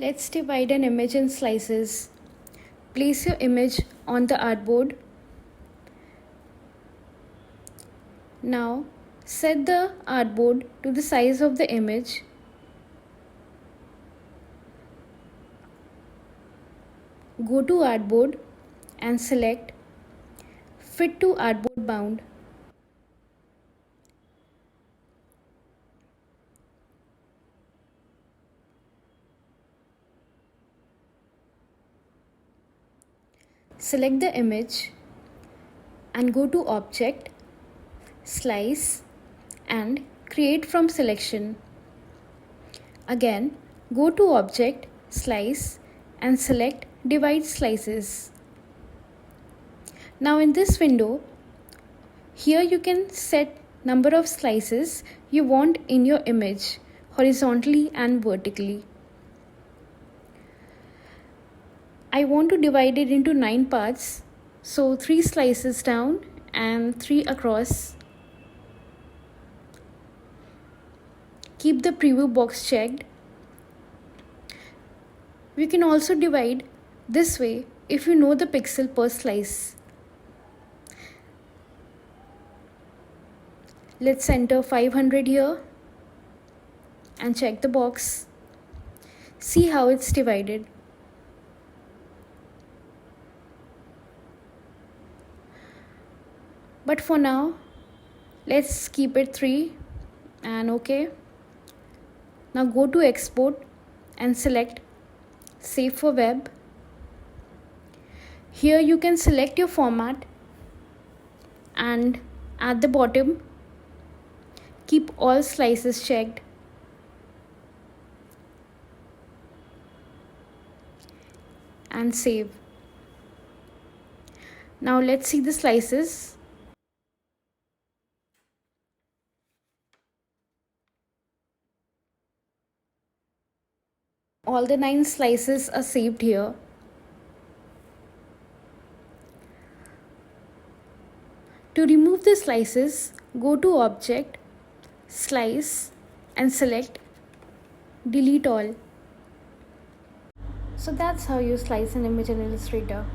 Let's divide an image in slices. Place your image on the artboard. Now, set the artboard to the size of the image. Go to Artboard and select Fit to Artboard Bound. Select the image and go to Object, Slice and Create from Selection. Again, go to Object, Slice and select Divide Slices. Now in this window, here you can set number of slices you want in your image, horizontally and vertically. I want to divide it into 9 parts, so 3 slices down and 3 across. Keep the preview box checked. We can also divide this way if you know the pixel per slice. Let's enter 500 here and check the box. See how it's divided. But for now, let's keep it 3 and OK. Now go to Export and select Save for Web. Here you can select your format and at the bottom, keep all slices checked. And save. Now let's see the slices. All the 9 slices are saved here. To remove the slices, go to Object, Slice and select Delete All. So that's how you slice an image in Illustrator.